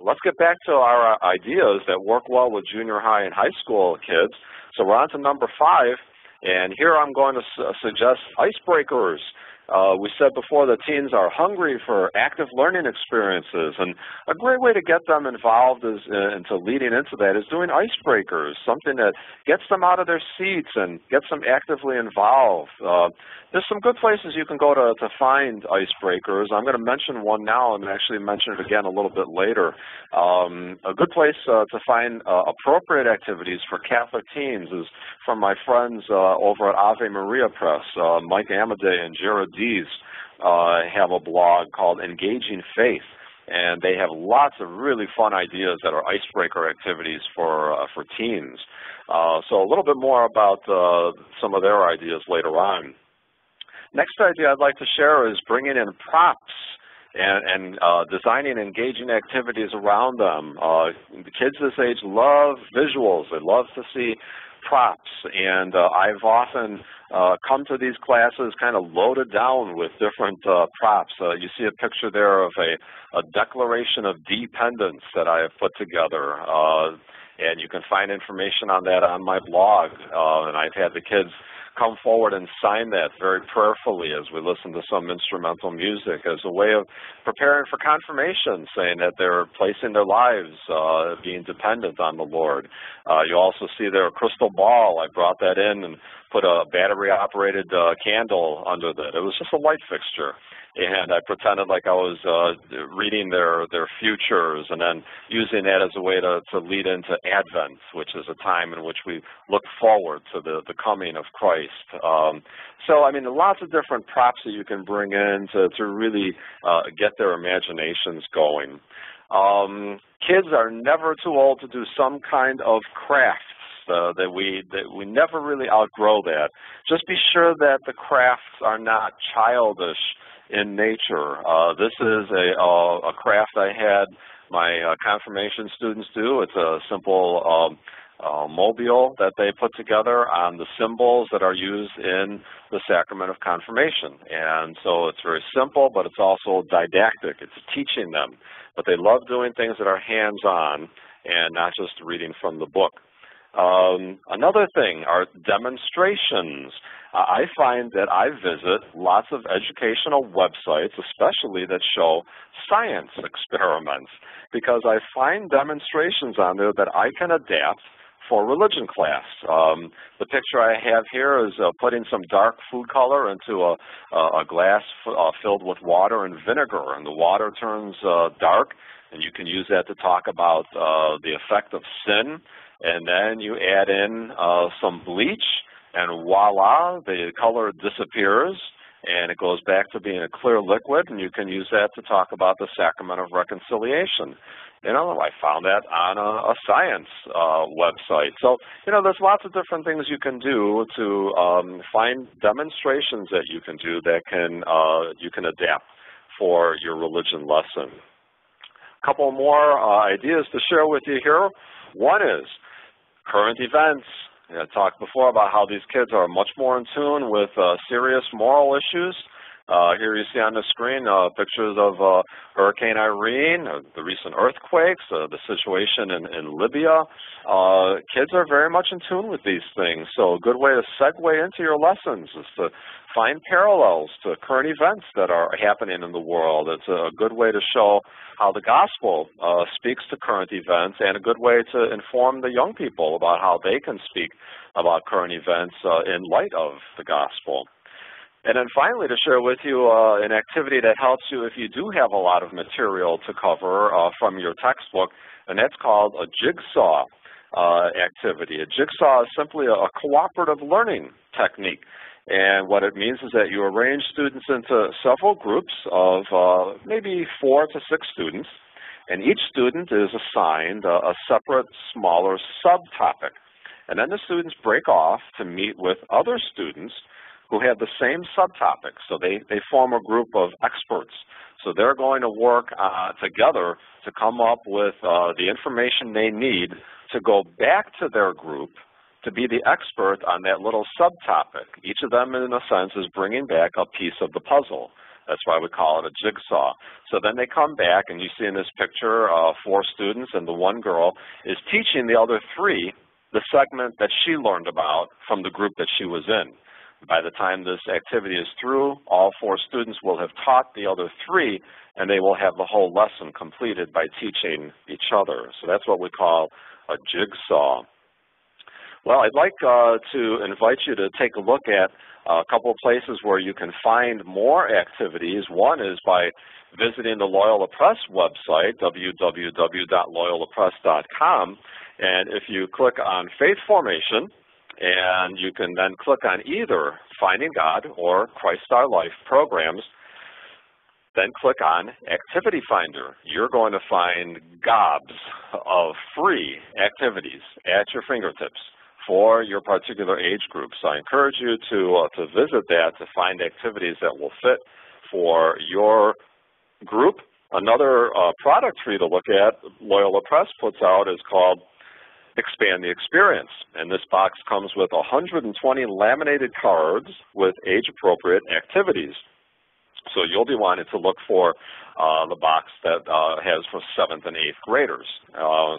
let's get back to our ideas that work well with junior high and high school kids. So we're on to number 5, and here I'm going to suggest icebreakers. We said before that teens are hungry for active learning experiences, and a great way to get them involved into leading into that is doing icebreakers, something that gets them out of their seats and gets them actively involved. There's some good places you can go to find icebreakers. I'm going to mention one now and actually mention it again a little bit later. A good place to find appropriate activities for Catholic teens is from my friends over at Ave Maria Press. Mike Amadei and Jared Dees have a blog called Engaging Faith, and they have lots of really fun ideas that are icebreaker activities for teens. So a little bit more about some of their ideas later on. Next idea I'd like to share is bringing in props and designing engaging activities around them. The kids this age love visuals. They love to see props, and I've often come to these classes kind of loaded down with different props. You see a picture there of a declaration of dependence that I have put together, and you can find information on that on my blog, and I've had the kids come forward and sign that very prayerfully as we listen to some instrumental music as a way of preparing for confirmation, saying that they're placing their lives being dependent on the Lord. You also see there a crystal ball. I brought that in and put a battery-operated candle under that. It was just a light fixture. And I pretended like I was reading their futures and then using that as a way to lead into Advent, which is a time in which we look forward to the coming of Christ. So, I mean, lots of different props that you can bring in to really get their imaginations going. Kids are never too old to do some kind of crafts. That we never really outgrow that. Just be sure that the crafts are not childish in nature. This is a craft I had my confirmation students do. It's a simple mobile that they put together on the symbols that are used in the sacrament of confirmation. And so it's very simple, but it's also didactic. It's teaching them. But they love doing things that are hands-on and not just reading from the book. Another thing are demonstrations. I find that I visit lots of educational websites, especially that show science experiments, because I find demonstrations on there that I can adapt for religion class. The picture I have here is putting some dark food color into a glass filled with water and vinegar, and the water turns dark, and you can use that to talk about the effect of sin. And then you add in some bleach, and voila, the color disappears, and it goes back to being a clear liquid, and you can use that to talk about the sacrament of reconciliation. You know, I found that on a science website. So, you know, there's lots of different things you can do to find demonstrations that you can do that you can adapt for your religion lesson. A couple more ideas to share with you here. One is current events. I talked before about how these kids are much more in tune with serious moral issues. Here you see on the screen pictures of Hurricane Irene, the recent earthquakes, the situation in Libya. Kids are very much in tune with these things, so a good way to segue into your lessons is to find parallels to current events that are happening in the world. It's a good way to show how the gospel speaks to current events, and a good way to inform the young people about how they can speak about current events in light of the gospel. And then finally, to share with you an activity that helps you if you do have a lot of material to cover from your textbook, and that's called a jigsaw activity. A jigsaw is simply a cooperative learning technique. And what it means is that you arrange students into several groups of maybe 4 to 6 students, and each student is assigned a separate, smaller subtopic. And then the students break off to meet with other students who have the same subtopic. So they form a group of experts. So they're going to work together to come up with the information they need to go back to their group to be the expert on that little subtopic. Each of them, in a sense, is bringing back a piece of the puzzle. That's why we call it a jigsaw. So then they come back, and you see in this picture 4 students, and the one girl is teaching the other 3 the segment that she learned about from the group that she was in. By the time this activity is through, all 4 students will have taught the other 3, and they will have the whole lesson completed by teaching each other. So that's what we call a jigsaw. Well, I'd like to invite you to take a look at a couple of places where you can find more activities. One is by visiting the Loyola Press website, www.loyolapress.com, and if you click on Faith Formation, and you can then click on either Finding God or Christ Our Life programs, then click on Activity Finder. You're going to find gobs of free activities at your fingertips for your particular age group. So I encourage you to visit that to find activities that will fit for your group. Another product for you to look at, Loyola Press puts out, is called Expand the Experience. And this box comes with 120 laminated cards with age-appropriate activities. So you'll be wanting to look for the box that has for 7th and 8th graders.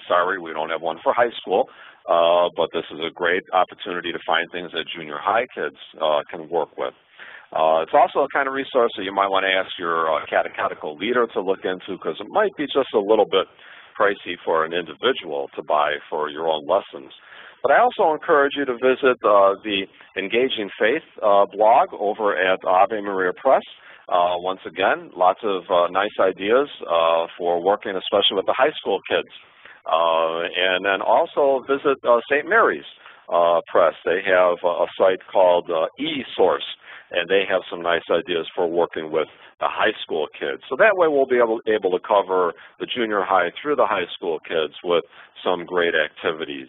Sorry, we don't have one for high school, but this is a great opportunity to find things that junior high kids can work with. It's also a kind of resource that you might want to ask your catechetical leader to look into, because it might be just a little bit pricey for an individual to buy for your own lessons. But I also encourage you to visit the Engaging Faith blog over at Ave Maria Press. Once again, lots of nice ideas for working, especially with the high school kids. And then also visit St. Mary's Press. They have a site called eSource, and they have some nice ideas for working with the high school kids. So that way we'll be able to cover the junior high through the high school kids with some great activities.